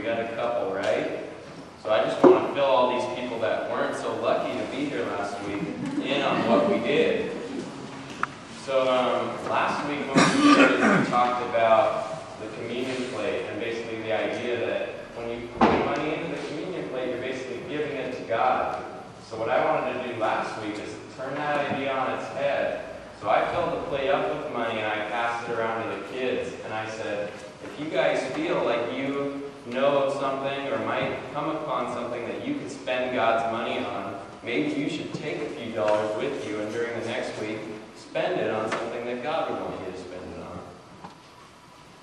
got a couple, right? So I just want to fill all these people that weren't so lucky to be here last week in on what we did. So last week when we started, we talked about the communion plate and basically the idea that when you put money into the communion plate, you're basically giving it to God. So what I wanted to do last week is turn that idea on its head. So I filled the plate up with money and I passed it around to the kids. And I said, if you guys feel like you know of something or might come upon something that you could spend God's money on, maybe you should take a few dollars with you and during the next week, spend it on something that God would want you to spend it on.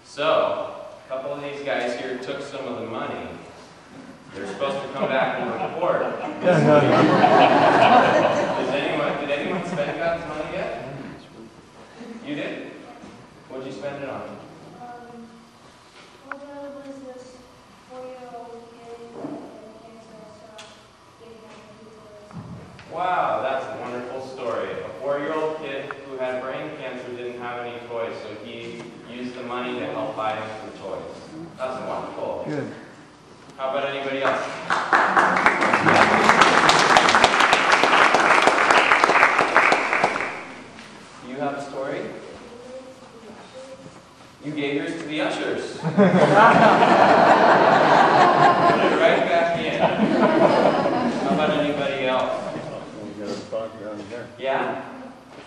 So, a couple of these guys here took some of the money. They're supposed to come back and report. Did anyone spend God's money yet? You did? What'd you spend it on? Well, there was this 4-year-old kid who had cancer, so gave him pizza. Wow, that's a wonderful story. A 4-year-old kid who had brain cancer didn't have any toys, so he used the money to help buy him some toys. That's wonderful. Good. How about anybody else? You have a story? You gave yours to the ushers. Put it right back in. How about anybody else? We got a spot down here. Yeah?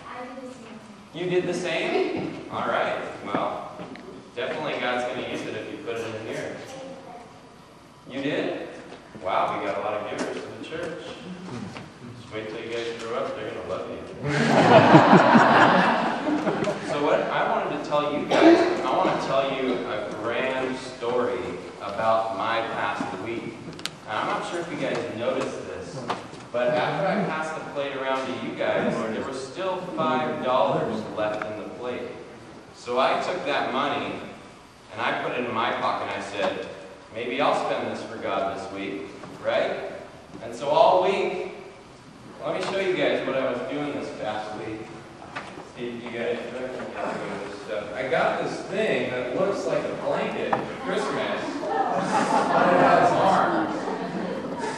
I did the same. You did the same? All right. Well, definitely God's going to use it if you put it in here. You did? Wow, we got a lot of givers to the church. Just wait till you guys grow up, they're going to love you. So what I wanted to tell you guys, I want to tell you a grand story about my past week. And I'm not sure if you guys noticed this, but after I passed the plate around to you guys, there was still $5 left in the plate. So I took that money and I put it in my pocket and I said, maybe I'll spend this for God this week, right? And so all week, let me show you guys what I was doing this past week. See if you guys recognize this stuff. I got this thing that looks like a blanket for Christmas, but it has arms.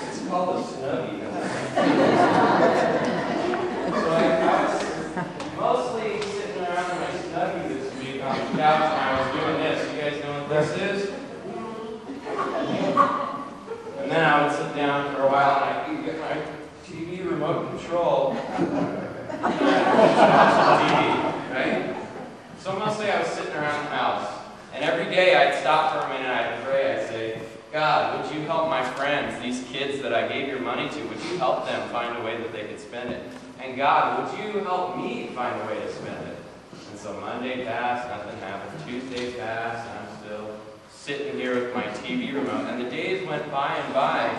It's called a Snuggie. So I was mostly sitting around in my Snuggie this week on the couch and I was doing this. You guys know what this is? And then I would sit down for a while and I could get my TV remote control. TV, right? So mostly I was sitting around the house. And every day I'd stop for a minute and I'd pray. I'd say, God, would you help my friends, these kids that I gave your money to, would you help them find a way that they could spend it? And God, would you help me find a way to spend it? And so Monday passed, nothing happened. Tuesday passed, and I'm still sitting here with my TV remote. And the days went by and by.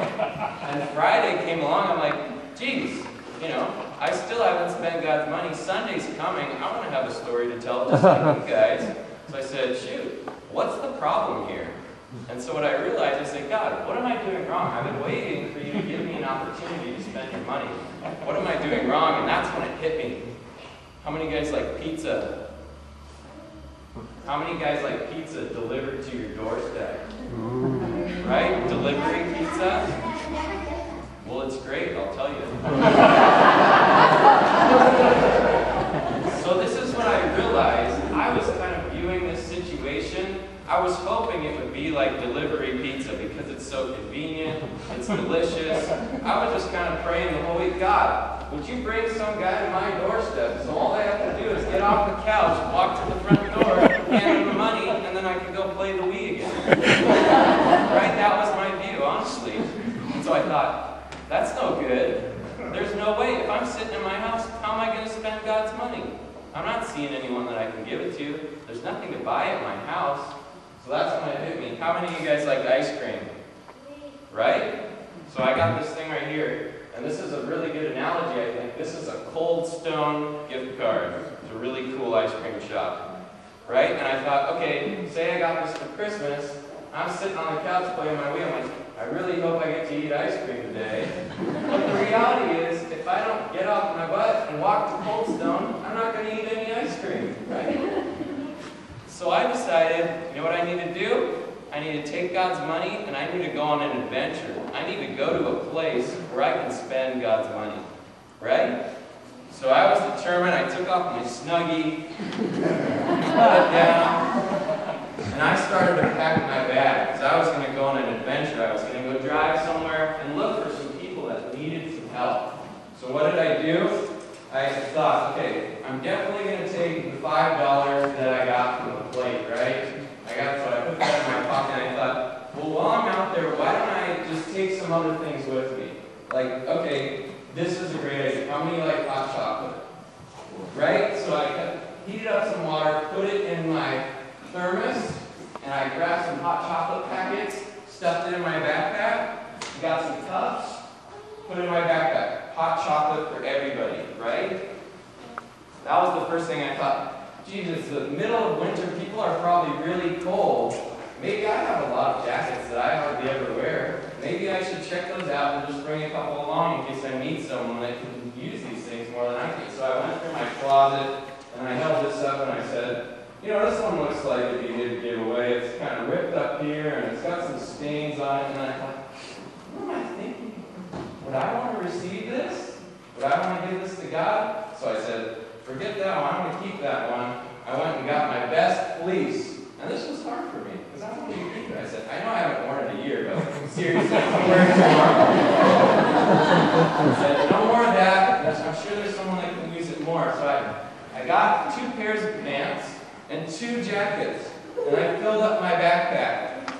And Friday came along, I'm like, geez, you know, I still haven't spent God's money. Sunday's coming. I want to have a story to tell just like you guys. So I said, shoot, what's the problem here? And so what I realized, I said, God, what am I doing wrong? I've been waiting for you to give me an opportunity to spend your money. What am I doing wrong? And that's when it hit me. How many guys like pizza? How many guys like pizza delivered to your doorstep? Right? Delivery pizza? Well, it's great, I'll tell you. So this is when I realized I was kind of viewing this situation. I was hoping it would be like delivery pizza because it's so convenient, it's delicious. I was just kind of praying the whole week, God, would you bring some guy to my doorstep so all I have to do is get off the couch, walk to the front door, hand him the money, and then I can go play the Wii again. Right? That was my view, honestly. And so I thought, that's no good. There's no way. If I'm sitting in my house, how am I going to spend God's money? I'm not seeing anyone that I can give it to. There's nothing to buy at my house. So that's when it hit me. How many of you guys like ice cream? Right? So I got this thing right here. And this is a really good analogy, I think. This is a Cold Stone gift card. It's a really cool ice cream shop. Right? And I thought, okay, say I got this for Christmas. I'm sitting on the couch playing my Wii. I'm like, I really hope I get to eat ice cream today. But the reality is, if I don't get off my butt and walk to Cold Stone, I'm not going to eat any ice cream, right? So I decided, you know what I need to do? I need to take God's money and I need to go on an adventure. I need to go to a place where I can spend God's money. Right? So I was determined. I took off my Snuggie, put it down, and I started to pack my bag because I was going to go on an adventure. I was going to go drive somewhere and look for some people that needed some help. So what did I do? I thought, okay, I'm definitely going to take the $5 that I got from the plate, right? So I put that in my pocket and I thought, well, while I'm out there, why don't I just take some other things with me? Like, okay, this is a great idea. How many like hot chocolate? Right? So I heated up some water, put it in my thermos, and I grabbed some hot chocolate packets, stuffed it in my backpack, got some cups, put it in my backpack. Hot chocolate for everybody, right? That was the first thing I thought. Jesus, the middle of winter, people are probably really cold. Maybe I have a lot of jackets that I hardly ever wear. Maybe I should check those out and just bring a couple along in case I meet someone that can use these things more than I can. So I went through my closet and I held this up and I said, you know, this one looks like it'd be good to give away. It's kind of ripped up here and it's got some stains on it. And I thought, what am I thinking? Would I want to receive this? Would I want to give this to God? So I said, forget that one. I'm going to keep that one. I went and got my best fleece. And this was hard for me because I wanted to keep it. I said, I know I haven't worn it a year, but seriously, I'm wearing it tomorrow. I said, no more of that. I'm sure there's someone that can use it more. So I got 2 pairs of pants and 2 jackets. And I filled up my backpack.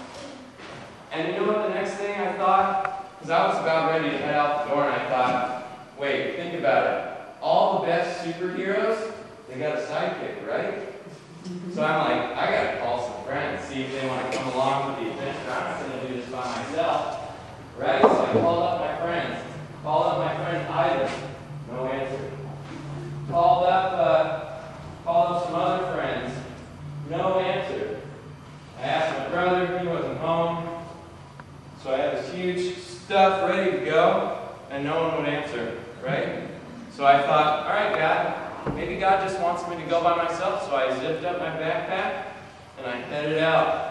And you know what the next thing I thought? Because I was about ready to head out the door and I thought, wait, think about it. All the best superheroes, they got a sidekick, right? So I'm like, I got to call some friends, see if they want to come along with the adventure. I'm not going to do this by myself, right? So I called up my friends. Called up my friend Ivan. No answer. Called up some other friends. No answer. I asked my brother, he wasn't home. So I had this huge stuff ready to go, and no one would answer, right? So I thought, all right, God, maybe God just wants me to go by myself. So I zipped up my backpack, and I headed out.